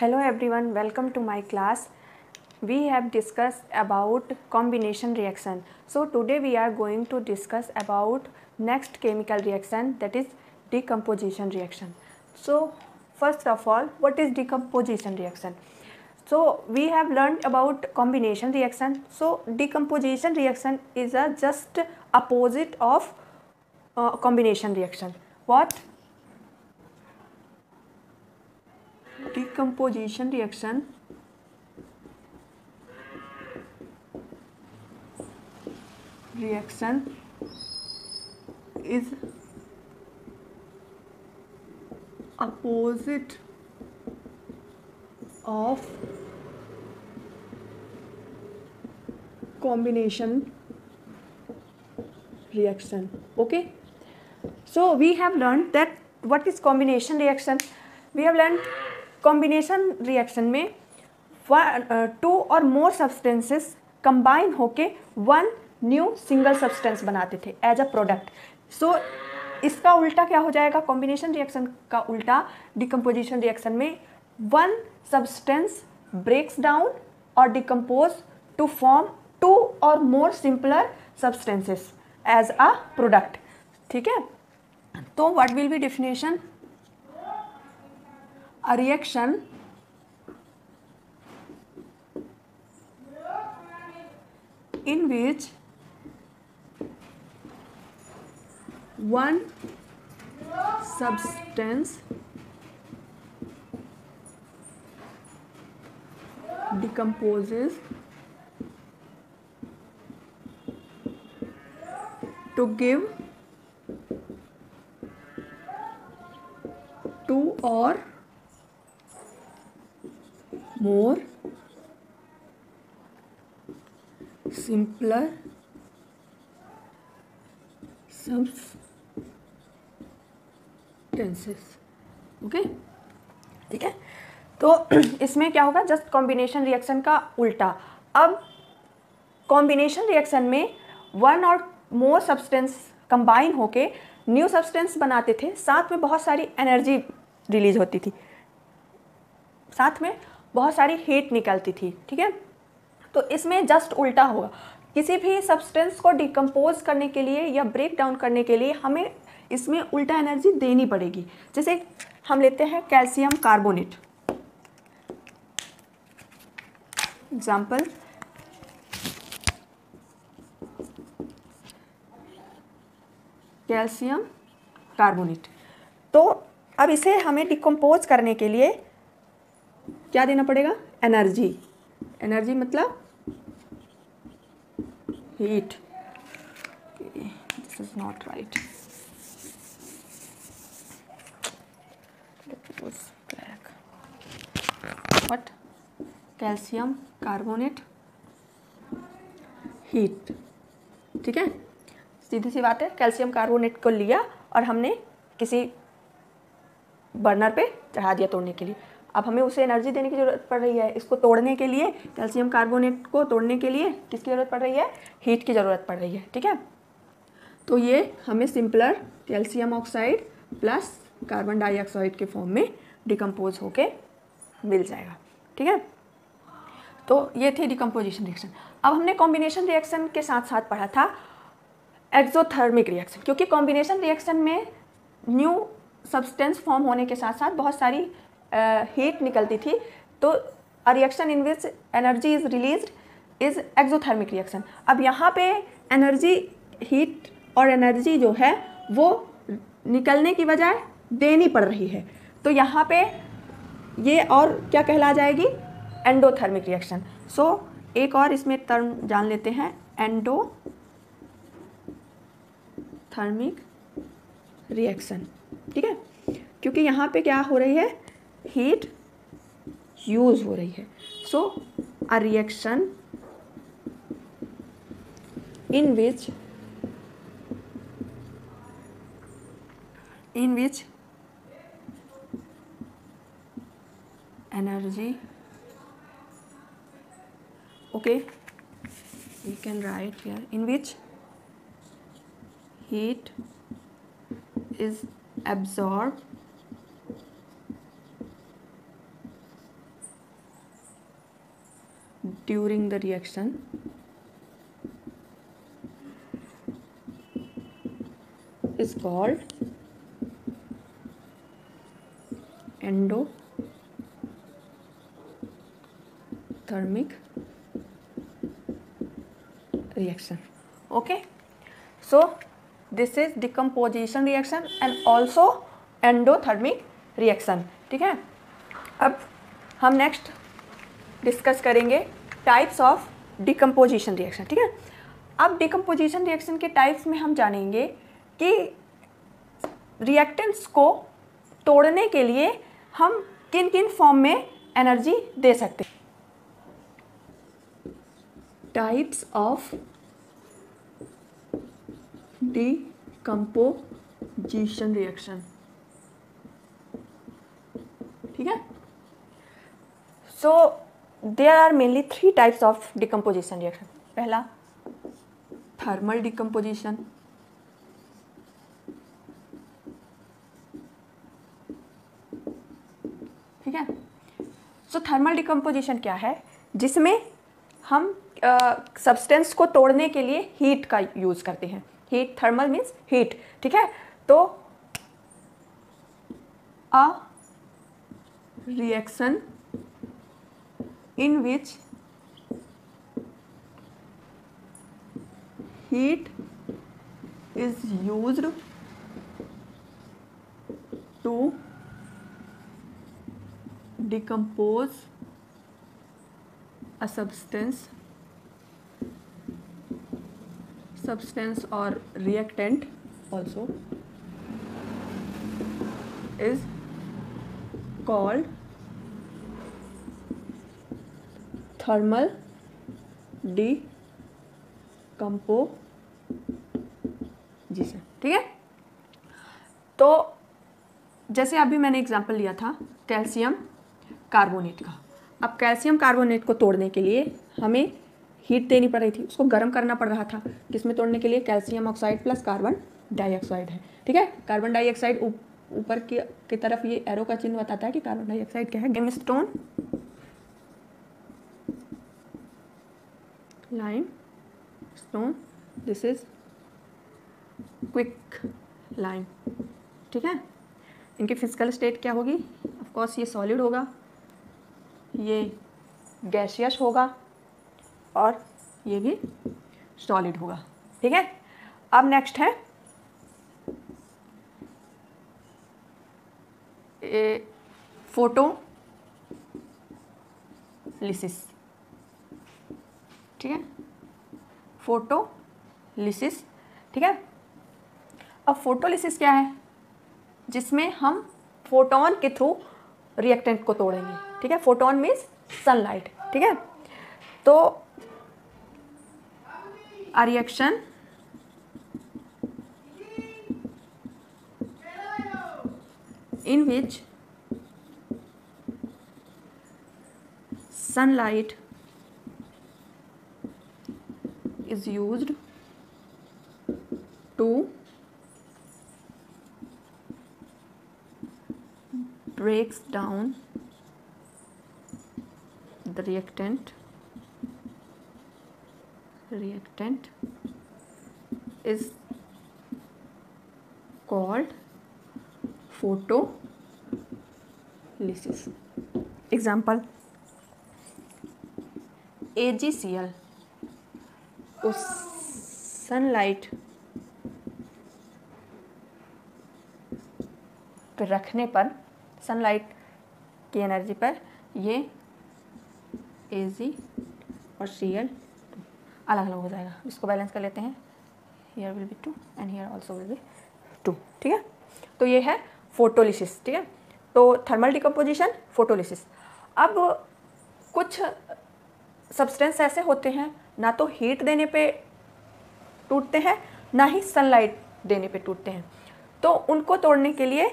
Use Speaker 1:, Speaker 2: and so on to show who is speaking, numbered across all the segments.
Speaker 1: Hello everyone, welcome to my class. We have discussed about combination reaction. So today we are going to discuss about next chemical reaction, that is decomposition reaction. So first of all, what is decomposition reaction? So we have learned about combination reaction. So decomposition reaction is a just opposite of combination reaction. What? Decomposition reaction is opposite of combination reaction. Okay, so we have learned that what is combination reaction. We have learned combination reaction में to और मोर substances combine होके one new single substance बनाते थे as a product. सो इसका उल्टा क्या हो जाएगा? कॉम्बिनेशन रिएक्शन का उल्टा डिकम्पोजिशन रिएक्शन में वन सब्सटेंस ब्रेक्स डाउन और डिकम्पोज टू फॉर्म टू और more simpler substances as a product. ठीक है, तो what will be definition? A reaction in which one substance decomposes to give two or more simpler substances. Okay, ठीक है. तो इसमें क्या होगा? जस्ट कॉम्बिनेशन रिएक्शन का उल्टा. अब कॉम्बिनेशन रिएक्शन में वन और मोर सब्सटेंस कंबाइन होके न्यू सब्सटेंस बनाते थे, साथ में बहुत सारी एनर्जी रिलीज होती थी, साथ में बहुत सारी हीट निकलती थी. ठीक है, तो इसमें जस्ट उल्टा होगा. किसी भी सब्सटेंस को डिकम्पोज करने के लिए या ब्रेक डाउन करने के लिए हमें इसमें उल्टा एनर्जी देनी पड़ेगी. जैसे हम लेते हैं calcium carbonate example. Calcium carbonate. तो अब इसे हमें डिकम्पोज करने के लिए क्या देना पड़ेगा? एनर्जी. एनर्जी मतलब heat. This is not right. What? Calcium carbonate heat. ठीक है, सीधी सी बात है. कैल्शियम कार्बोनेट को लिया और हमने किसी बर्नर पे चढ़ा दिया तोड़ने के लिए. अब हमें उसे एनर्जी देने की ज़रूरत पड़ रही है. इसको तोड़ने के लिए, कैल्शियम कार्बोनेट को तोड़ने के लिए किसकी ज़रूरत पड़ रही है? हीट की ज़रूरत पड़ रही है. ठीक है, तो ये हमें simpler calcium oxide plus carbon dioxide के फॉर्म में डिकम्पोज होके मिल जाएगा. ठीक है, तो ये थी डिकम्पोजिशन रिएक्शन. अब हमने कॉम्बिनेशन रिएक्शन के साथ साथ पढ़ा था एक्सोथर्मिक रिएक्शन, क्योंकि कॉम्बिनेशन रिएक्शन में न्यू सब्सटेंस फॉर्म होने के साथ साथ बहुत सारी हीट निकलती थी. तो a reaction in which energy is released is exothermic reaction. अब यहाँ पे एनर्जी, हीट और एनर्जी जो है वो निकलने की बजाय देनी पड़ रही है. तो यहाँ पे ये और क्या कहला जाएगी? Endothermic reaction. सो एक और इसमें टर्म जान लेते हैं, एंडोथर्मिक रिएक्शन. ठीक है, क्योंकि यहाँ पे क्या हो रही है? हीट यूज हो रही है. So a reaction in which energy, okay, we can write here, in which heat is absorbed during the reaction is called endothermic reaction. Okay, so this is decomposition reaction and also endothermic reaction. ठीक है, अब हम next discuss करेंगे types of decomposition reaction. ठीक है, अब decomposition reaction के types में हम जानेंगे कि रिएक्टेंट्स को तोड़ने के लिए हम किन किन फॉर्म में एनर्जी दे सकते हैं. Types of decomposition reaction. ठीक है, so there are mainly 3 types of decomposition reaction. पहला थर्मल डिकम्पोजिशन, ठीक है. सो थर्मल डिकम्पोजिशन क्या है, जिसमें हम सब्सटेंस को तोड़ने के लिए हीट का यूज़ करते हैं. Heat, thermal means heat. ठीक है, तो अ reaction in which heat is used to decompose a substance or reactant also is called thermal decomposition. ठीक है, तो जैसे अभी मैंने एग्जांपल लिया था कैल्शियम कार्बोनेट का. अब कैल्शियम कार्बोनेट को तोड़ने के लिए हमें हीट देनी पड़ रही थी, उसको गर्म करना पड़ रहा था. किसमें तोड़ने के लिए? Calcium oxide plus carbon dioxide है. ठीक है, कार्बन डाइऑक्साइड ऊपर की तरफ ये एरो का चिन्ह बताता है कि कार्बन डाइऑक्साइड क्या है. गेमस्टोन, limestone, this is quick lime. ठीक है, इनकी फिजिकल स्टेट क्या होगी? ऑफ कोर्स ये सॉलिड होगा, ये गैसियस होगा और ये भी सॉलिड होगा. ठीक है, अब नेक्स्ट है फोटोलिसिस. ठीक है, फोटोलिसिस. ठीक है, अब फोटोलिसिस क्या है? जिसमें हम फोटोन के थ्रू रिएक्टेंट को तोड़ेंगे. ठीक है, फोटोन मीन्स सनलाइट. ठीक है, तो a reaction in which sunlight is used to breaks down the reactant is called photolysis. Example, AgCl को सनलाइट पर रखने पर, सनलाइट की एनर्जी पर ये Ag और Cl अलग अलग हो जाएगा. इसको बैलेंस कर लेते हैं. Here will be 2 and here also will be 2. ठीक है, तो ये है फोटोलिसिस. ठीक है, तो थर्मल डिकम्पोजिशन, फोटोलिसिस. अब कुछ सब्सटेंस ऐसे होते हैं ना तो हीट देने पे टूटते हैं ना ही सनलाइट देने पे टूटते हैं, तो उनको तोड़ने के लिए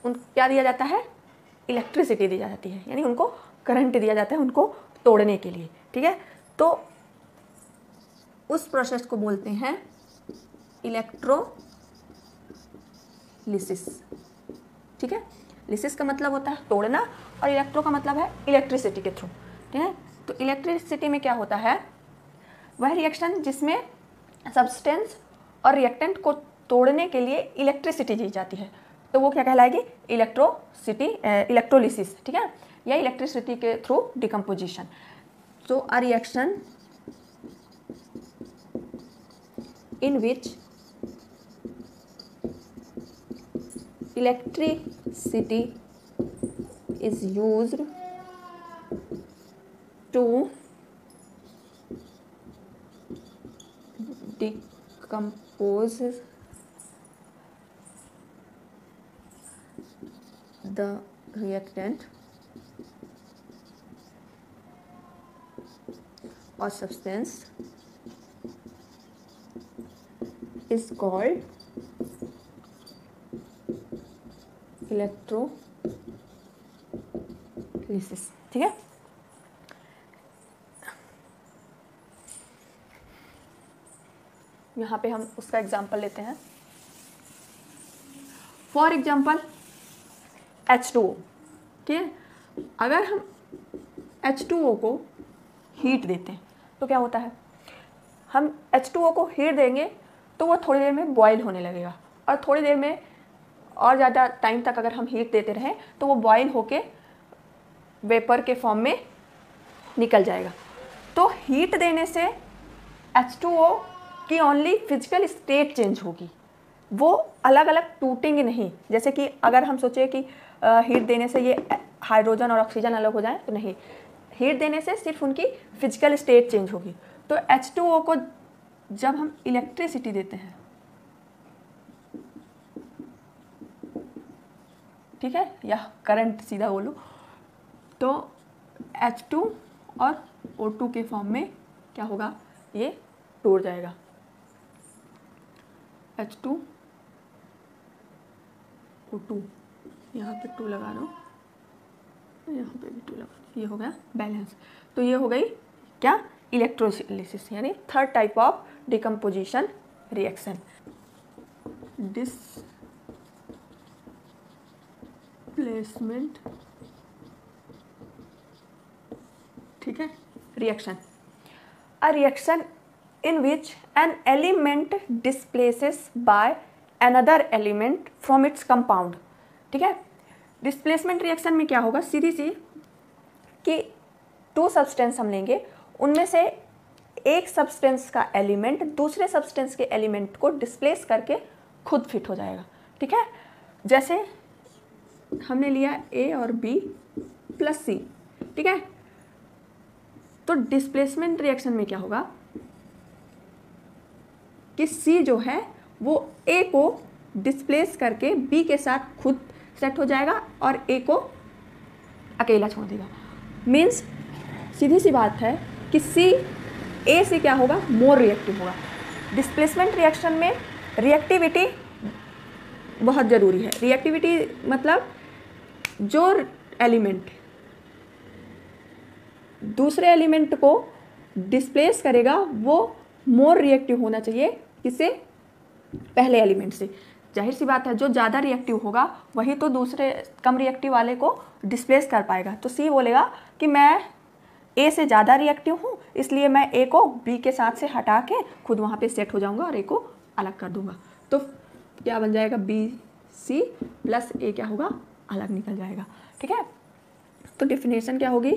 Speaker 1: क्या दिया जाता है? इलेक्ट्रिसिटी दी जाती है, यानी उनको करंट दिया जाता है उनको तोड़ने के लिए. ठीक है, तो उस प्रोसेस को बोलते हैं इलेक्ट्रोलिसिस. ठीक है, लिसिस का मतलब होता है तोड़ना और इलेक्ट्रो का मतलब है इलेक्ट्रिसिटी के थ्रू. ठीक है, तो इलेक्ट्रिसिटी में क्या होता है, वह रिएक्शन जिसमें सब्सटेंस और रिएक्टेंट को तोड़ने के लिए इलेक्ट्रिसिटी दी जाती है, तो वो क्या कहलाएगी, इलेक्ट्रोलिसिस, ठीक है, या इलेक्ट्रिसिटी के थ्रू डिकम्पोजिशन। तो a reaction in which electricity is used to decompose the reactant or substance is called electrolysis, ठीक है। यहाँ पे हम उसका एग्जाम्पल लेते हैं। फॉर एग्जाम्पल H2O, ठीक है। अगर हम H2O को हीट देते हैं तो क्या होता है, हम H2O को हीट देंगे तो वो थोड़ी देर में बॉयल होने लगेगा, और थोड़ी देर में और ज़्यादा टाइम तक अगर हम हीट देते रहें तो वो बॉयल होके वेपर के फॉर्म में निकल जाएगा। तो हीट देने से H2O की ओनली फिजिकल स्टेट चेंज होगी, वो अलग अलग टूटेंगे नहीं। जैसे कि अगर हम सोचें कि हीट देने से ये हाइड्रोजन और ऑक्सीजन अलग हो जाए, तो नहीं, हीट देने से सिर्फ उनकी फिजिकल स्टेट चेंज होगी। तो H2O को जब हम इलेक्ट्रिसिटी देते हैं, ठीक है, या करंट सीधा बोलो, तो H2 और O2 के फॉर्म में क्या होगा, ये टूट जाएगा। H2 O2, यहाँ पे 2 लगा दो, यहाँ पे भी 2 लगा दो, ये हो गया बैलेंस। तो ये हो गई क्या, इलेक्ट्रोलिसिस, यानी third type of decomposition reaction. Displacement, ठीक है, reaction. A reaction in which an element displaces by another element from its compound, ठीक है। डिस्प्लेसमेंट रिएक्शन में क्या होगा, सीधी सी कि 2 सब्सटेंस हम लेंगे, उनमें से एक सब्सटेंस का एलिमेंट दूसरे सब्सटेंस के एलिमेंट को डिस्प्लेस करके खुद फिट हो जाएगा, ठीक है। जैसे हमने लिया A और B प्लस C, ठीक है। तो डिस्प्लेसमेंट रिएक्शन में क्या होगा कि C जो है वो A को डिस्प्लेस करके B के साथ खुद सेट हो जाएगा और A को अकेला छोड़ देगा। मीन्स सीधी सी बात है कि C A से क्या होगा, मोर रिएक्टिव होगा। डिस्प्लेसमेंट रिएक्शन में रिएक्टिविटी बहुत ज़रूरी है। रिएक्टिविटी मतलब जो एलिमेंट दूसरे एलिमेंट को डिस्प्लेस करेगा वो मोर रिएक्टिव होना चाहिए किससे, पहले एलिमेंट से। जाहिर सी बात है, जो ज़्यादा रिएक्टिव होगा वही तो दूसरे कम रिएक्टिव वाले को डिस्प्लेस कर पाएगा। तो सी बोलेगा कि मैं ए से ज़्यादा रिएक्टिव हूँ, इसलिए मैं ए को बी के साथ से हटा के खुद वहाँ पे सेट हो जाऊँगा और ए को अलग कर दूँगा। तो क्या बन जाएगा, बी सी प्लस ए क्या होगा, अलग निकल जाएगा, ठीक है। तो डेफिनेशन क्या होगी,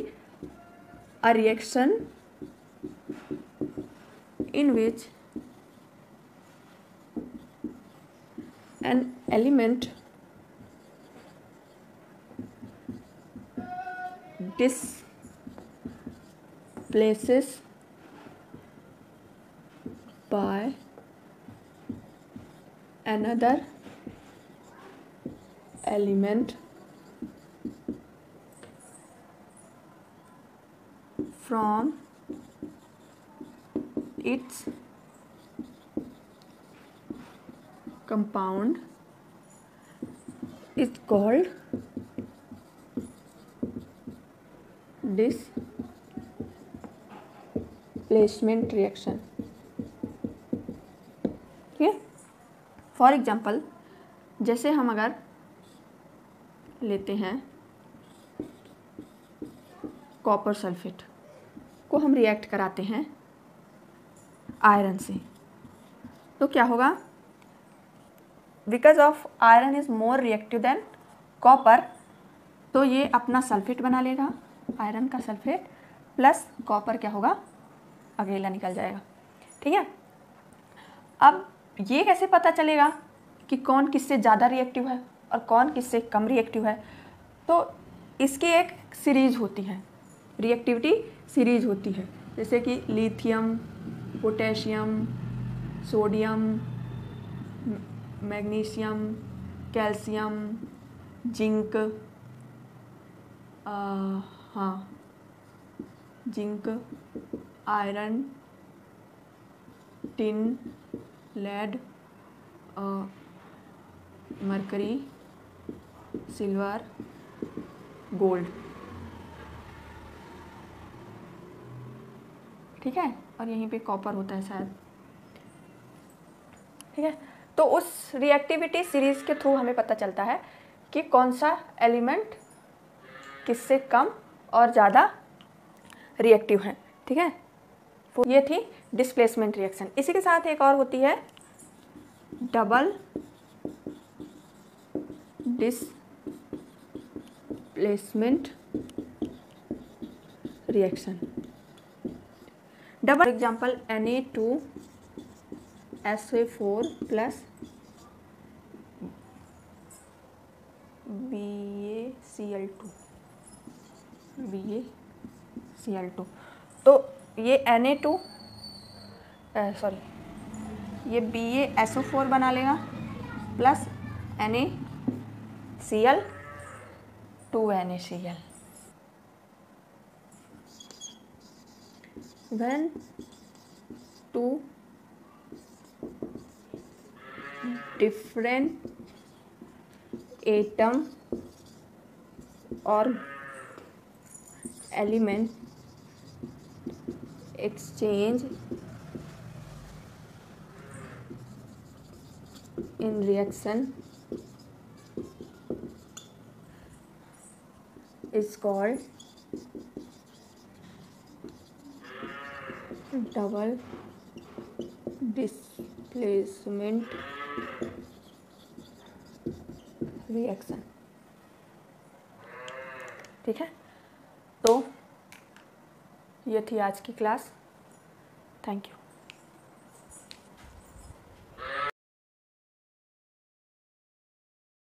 Speaker 1: अ reaction in which an element displaces by another element from its compound is called displacement reaction, ठीक है। फॉर एग्जाम्पल, जैसे हम अगर लेते हैं कॉपर सल्फेट, को हम रिएक्ट कराते हैं आयरन से, तो क्या होगा, because of iron is more reactive than copper, तो ये अपना सल्फेट बना लेगा, आयरन का सल्फेट प्लस कॉपर क्या होगा, अकेला निकल जाएगा। ठीक है, अब ये कैसे पता चलेगा कि कौन किससे ज़्यादा रिएक्टिव है और कौन किससे कम रिएक्टिव है, तो इसकी एक सीरीज होती है, रिएक्टिविटी सीरीज होती है, जैसे कि lithium, potassium, sodium, magnesium, calcium, zinc, हाँ zinc, iron, tin, lead, mercury, silver, gold. ठीक है, और यहीं पे कॉपर होता है शायद। ठीक है, तो उस रिएक्टिविटी सीरीज के थ्रू हमें पता चलता है कि कौन सा एलिमेंट किससे कम और ज़्यादा रिएक्टिव है। ठीक है, ये थी डिस्प्लेसमेंट रिएक्शन। इसी के साथ एक और होती है double displacement reaction. Double example Na2SO4 plus BaCl2। तो ये Na2 ये BaSO4 बना लेगा plus NaCl 2NaCl। when two different atom or element exchange in reaction is called double displacement reaction. ठीक है, तो ये थी आज की क्लास। Thank you.